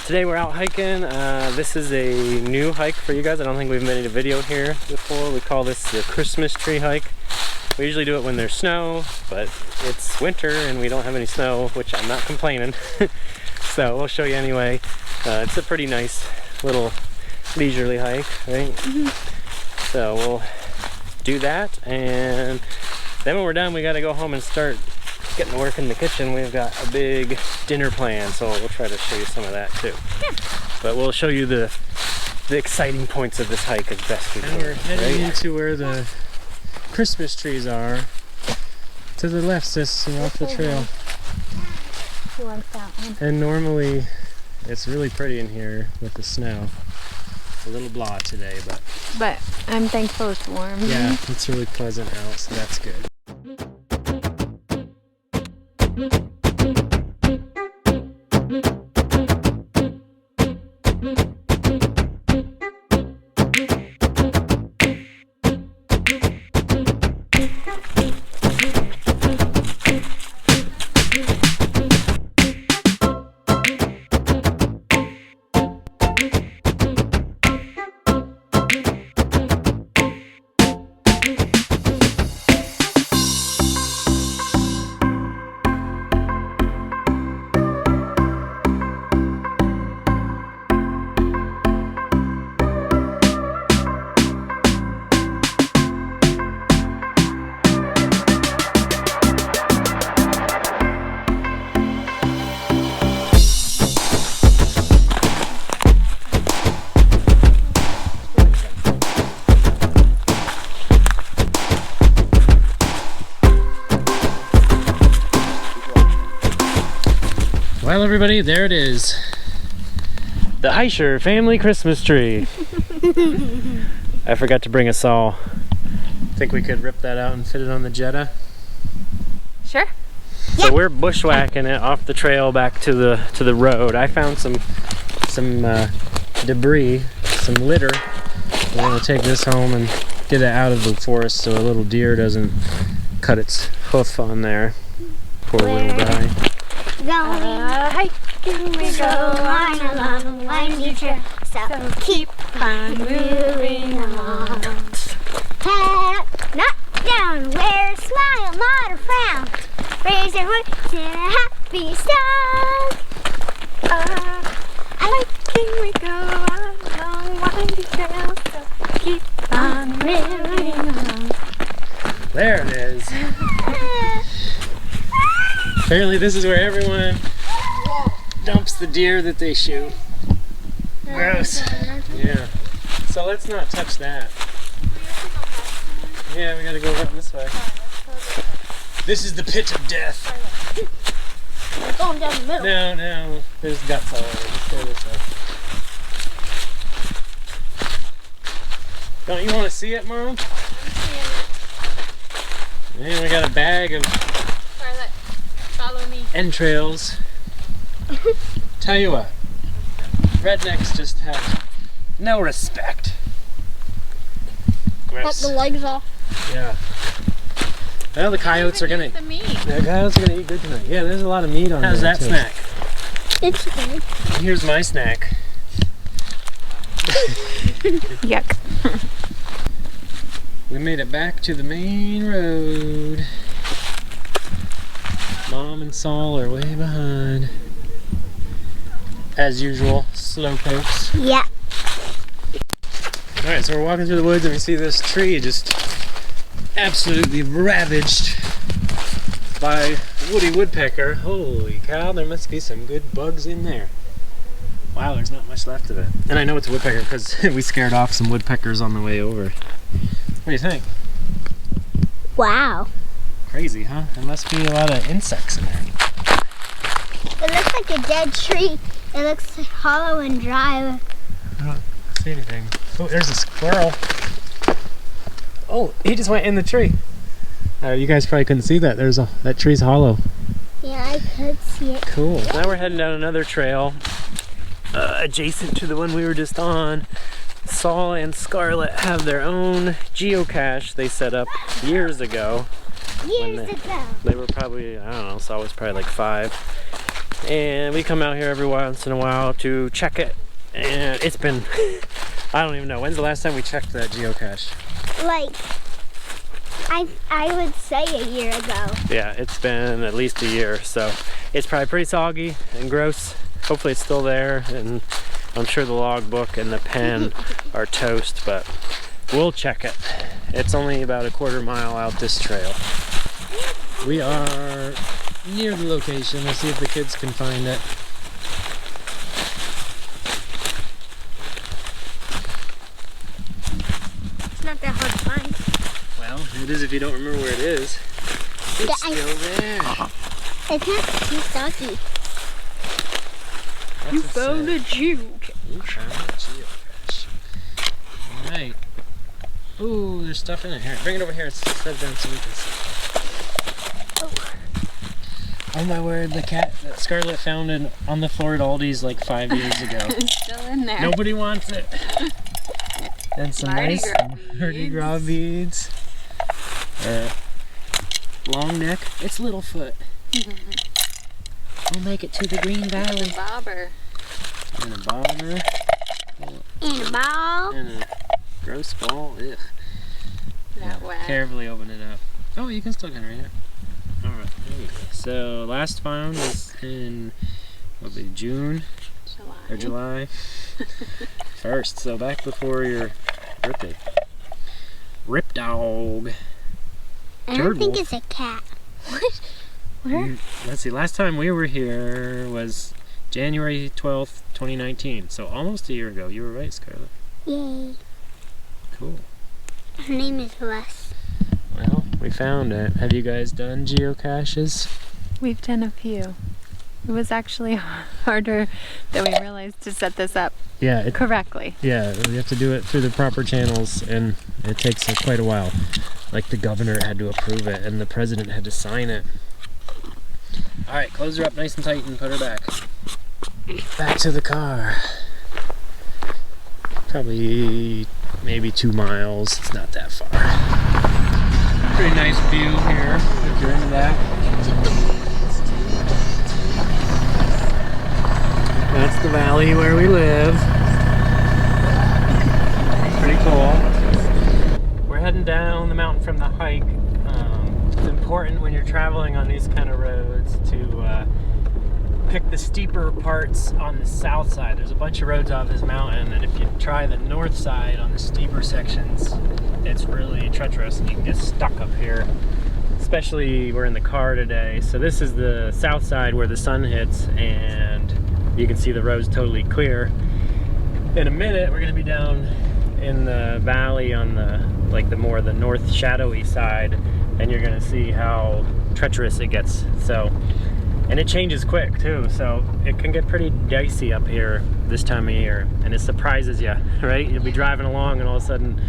Today we're out hiking. This is a new hike for you guys. I don't think we've made a video here before. We call this the Christmas tree hike. We usually do it when there's snow, but it's winter and we don't have any snow, which I'm not complaining. So we'll show you anyway. It's a pretty nice little leisurely hike, right? So we'll do that, and then when we're done we got to go home and start getting to work in the kitchen. We've got a big dinner plan, so we'll try to show you some of that too. Yeah. But we'll show you the exciting points of this hike as best we can. And we're heading into where the Christmas trees are. To the left, sis, off the trail. She wants that one. And normally it's really pretty in here with the snow. It's a little blah today, but I'm thankful it's warm. Yeah, it's really pleasant out, so that's good. Well, everybody, there it is. The Heischer family Christmas tree. I forgot to bring a saw. Think we could rip that out and fit it on the Jetta? Sure. So yeah. We're bushwhacking it off the trail back to the road. I found some debris, some litter. We're gonna take this home and get it out of the forest so a little deer doesn't cut its hoof on there. Poor little guy. Hiking we go on a long windy trail, so keep on moving along. Pat, not down, wear a smile, not a frown. Raise your voice in a happy song. Hiking we go on a long windy trail, so keep on moving along. There it is. Apparently this is where everyone dumps the deer that they shoot. Gross. Yeah. So let's not touch that. Yeah, we gotta go around this way. This is the pit of death. We're going down the middle. No. There's guts all over. Let's go this way. Don't you want to see it, Mom? I'm seeing it. Man, we got a bag of Follow me. entrails. Tell you what, rednecks just have no respect. Gross. Cut the legs off. Yeah. Well, the coyotes are gonna. The meat. The coyotes are gonna eat good tonight. Yeah, there's a lot of meat on there. How's that snack? It's good. Here's my snack. Yuck. We made it back to the main road. Mom and Saul are way behind. As usual, slow pokes. Yeah. Alright, so we're walking through the woods and we see this tree just absolutely ravaged by woody woodpecker. Holy cow, there must be some good bugs in there. Wow, there's not much left of it. And I know it's a woodpecker because we scared off some woodpeckers on the way over. What do you think? Wow. Crazy, huh? There must be a lot of insects in there. It looks like a dead tree. It looks hollow and dry. I don't see anything. Oh, there's a squirrel. Oh, he just went in the tree. You guys probably couldn't see that. That tree's hollow. Yeah, I could see it. Cool. Now we're heading down another trail adjacent to the one we were just on. Saul and Scarlett have their own geocache they set up years ago. Years ago. They were probably, I don't know, Saul was probably like 5. and we come out here every once in a while to check it. And it's been, I don't even know, when's the last time we checked that geocache? Like, I would say a year ago. Yeah, it's been at least a year, so it's probably pretty soggy and gross. Hopefully it's still there, and I'm sure the logbook and the pen are toast, but we'll check it. It's only about a quarter mile out this trail. We are near the location. Let's see if the kids can find it. It's not that hard to find. Well, it is if you don't remember where it is. It's still there. It's not too soggy. You found a geocache. You found a geocache. Alright. Ooh, there's stuff in it. Here, bring it over here and set it down so we can see. Oh my word, the cat that Scarlett found on the floor at Aldi's like 5 years ago. It's still in there. Nobody wants it. And some nice Mardi Gras beads. Long neck. It's Littlefoot. We'll make it to the Green Valley. And a bobber. And a bobber. And a ball. And a gross ball. Ugh. That wet. Carefully open it up. Oh, you can still get it right here. Alright, there you go. So, last found was in, what would be June? Or July 1st, so back before your birthday. Rip dog. I don't think it's a cat. What? Where? Let's see, last time we were here was January 12th, 2019. So almost a year ago. You were right, Scarlett. Yay. Cool. Her name is Les. Well, we found it. Have you guys done geocaches? We've done a few. It was actually harder than we realized to set this up correctly. Yeah, we have to do it through the proper channels, and it takes quite a while. Like the governor had to approve it, and the president had to sign it. All right, close her up nice and tight and put her back. Back to the car. Probably maybe 2 miles. It's not that far. Pretty nice view here, if you're into that. That's the valley where we live. Pretty cool. We're heading down the mountain from the hike. It's important when you're traveling on these kind of roads to pick the steeper parts on the south side. There's a bunch of roads off this mountain, and if you try the north side on the steeper sections, it's really treacherous and you can get stuck up here. Especially we're in the car today. So this is the south side where the sun hits, and you can see the road's totally clear. In a minute, we're gonna be down in the valley on the the north shadowy side, and you're gonna see how treacherous it gets. So, and it changes quick too, so it can get pretty dicey up here this time of year, and it surprises you, right? You'll be driving along and all of a sudden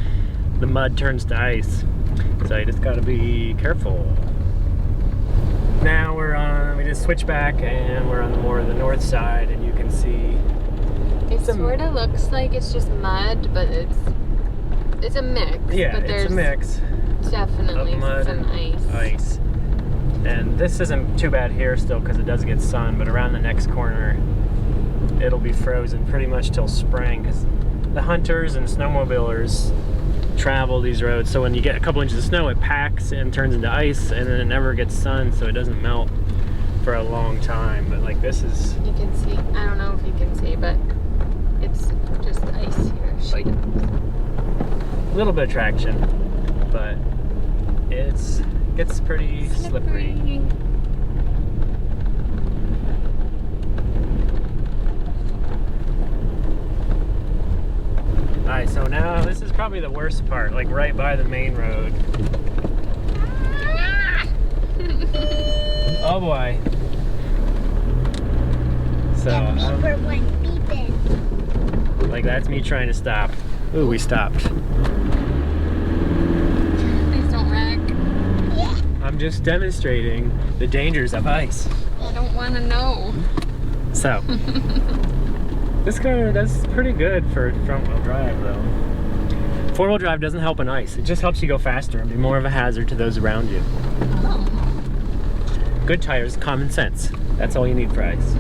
the mud turns to ice. So you just gotta be careful. Now we just switch back and we're on the north side, and you can see it sort of looks like it's just mud, but it's a mix. Yeah, but it's a mix. Definitely Mud some and ice. And this isn't too bad here still because it does get sun, but around the next corner it'll be frozen pretty much till spring, because the hunters and snowmobilers travel these roads. So when you get a couple inches of snow, it packs and turns into ice, and then it never gets sun, so it doesn't melt for a long time. But like this is, you can see, I don't know if you can see, but it's just ice here. like a little bit of traction, but it gets pretty slippery. Alright, so now this is probably the worst part, like right by the main road. Oh boy. So, beeper went beeping. like that's me trying to stop. Ooh, we stopped. Please don't wreck. Yeah. I'm just demonstrating the dangers of ice. I don't want to know. So, this car does pretty good for front-wheel drive though. Four-wheel drive doesn't help in ice. It just helps you go faster and be more of a hazard to those around you. Oh. Good tires, common sense. That's all you need for ice.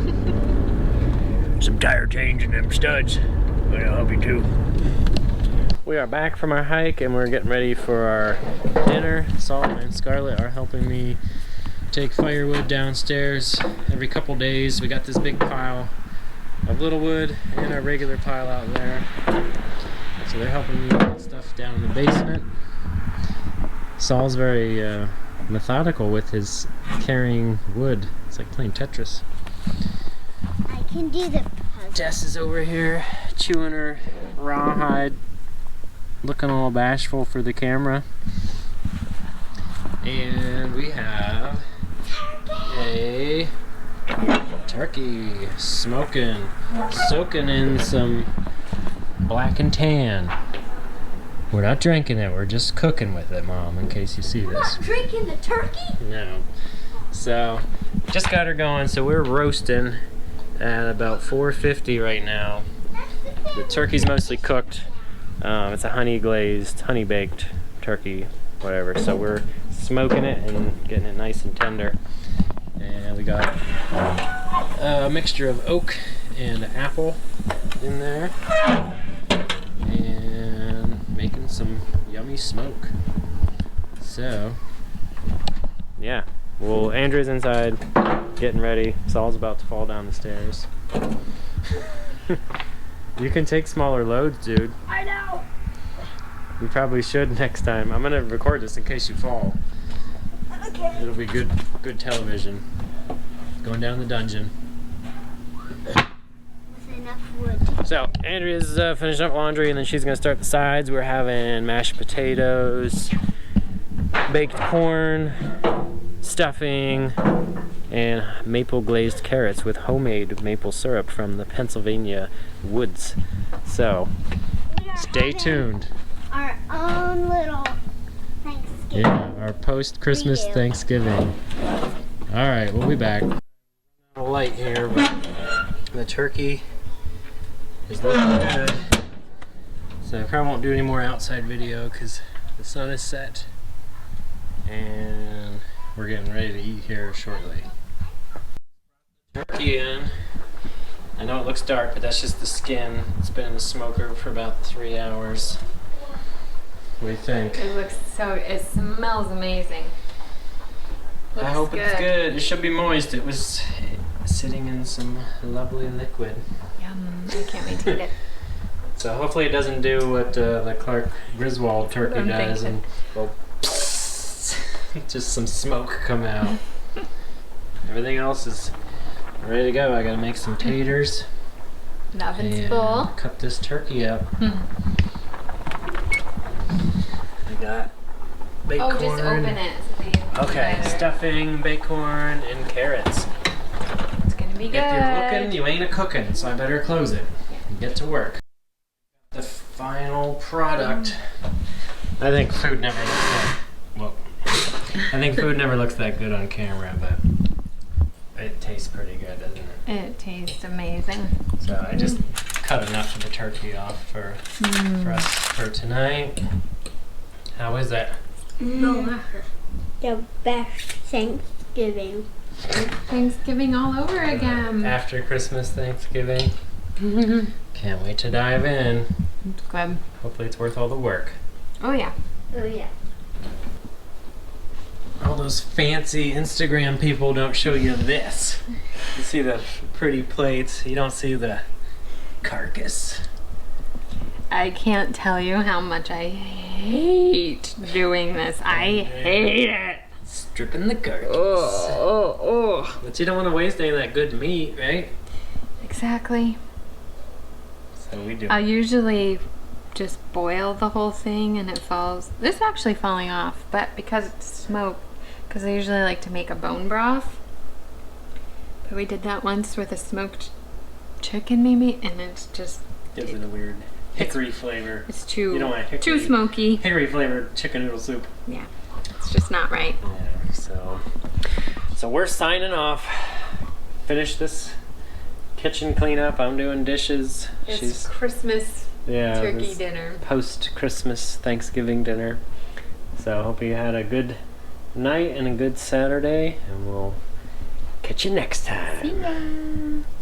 Some tire change and them studs. That'll help you too. We are back from our hike and we're getting ready for our dinner. Salt and Scarlett are helping me take firewood downstairs every couple days. We got this big pile of little wood and our regular pile out there. So they're helping me get stuff down in the basement. Saul's very methodical with his carrying wood. It's like playing Tetris. I can do the puzzle. Jess is over here chewing her rawhide, looking all bashful for the camera. And we have a turkey smoking, soaking in some black and tan. We're not drinking it, we're just cooking with it, Mom, in case you see You're this. not drinking the turkey? No. So, just got her going, so we're roasting at about 450 right now. The turkey's mostly cooked. It's a honey glazed, honey baked turkey, whatever. So we're smoking it and getting it nice and tender. And we got a mixture of oak and apple in there. And making some yummy smoke. So, yeah. Well, Andrew's inside getting ready. Saul's about to fall down the stairs. You can take smaller loads, dude. I know. You probably should next time. I'm gonna record this in case you fall. Okay. It'll be good television. Going down the dungeon. With enough wood. So, Andrea's finishing up laundry and then she's gonna start the sides. We're having mashed potatoes, baked corn, stuffing, and maple glazed carrots with homemade maple syrup from the Pennsylvania woods. So, stay tuned. Our own little Thanksgiving. Yeah, our post-Christmas Preview. Thanksgiving. Alright, we'll be back. A light here, but the turkey is looking good. So I probably won't do any more outside video because the sun is set. And we're getting ready to eat here shortly. Turkey in. I know it looks dark, but that's just the skin. It's been in the smoker for about 3 hours. What do you think? It looks so, it smells amazing. I hope it's good. It should be moist. It was sitting in some lovely liquid. Yum, I can't wait to eat it. So hopefully it doesn't do what the Clark Griswold turkey I'm does thinking. and go just some smoke come out. Everything else is ready to go. I gotta make some taters. The oven's and full. cut this turkey up. I got baked corn. Oh, just open it. So that you Okay, can stuffing, baked corn, and carrots. It's gonna be good. If you're looking, you ain't a cooking, so I better close it and get to work. The final product. I think food never looks that. Well, I think food never looks that good on camera, but it tastes pretty good, doesn't it? It tastes amazing. So I just cut enough of the turkey off for us for tonight. How is that? The best Thanksgiving. Thanksgiving all over again. After Christmas, Thanksgiving. Can't wait to dive in. Good. Hopefully it's worth all the work. Oh yeah. Oh yeah. All those fancy Instagram people don't show you this. You see the pretty plates, you don't see the carcass. I can't tell you how much I hate doing this. I hate it. Stripping the carcass. Oh. But you don't want to waste any of that good meat, right? Exactly. So we do. I usually just boil the whole thing and it falls. This is actually falling off, but because it's smoked, because I usually like to make a bone broth. But we did that once with a smoked chicken maybe, and it's just Gives it a weird hickory flavor. it's too You don't want hickory. too smoky. Hickory flavored chicken noodle soup. Yeah, it's just not right. Yeah, so we're signing off. Finish this kitchen cleanup. I'm doing dishes. It's Christmas turkey this dinner. Post-Christmas Thanksgiving dinner. So hope you had a good night and a good Saturday, and we'll Catch you next time. See ya.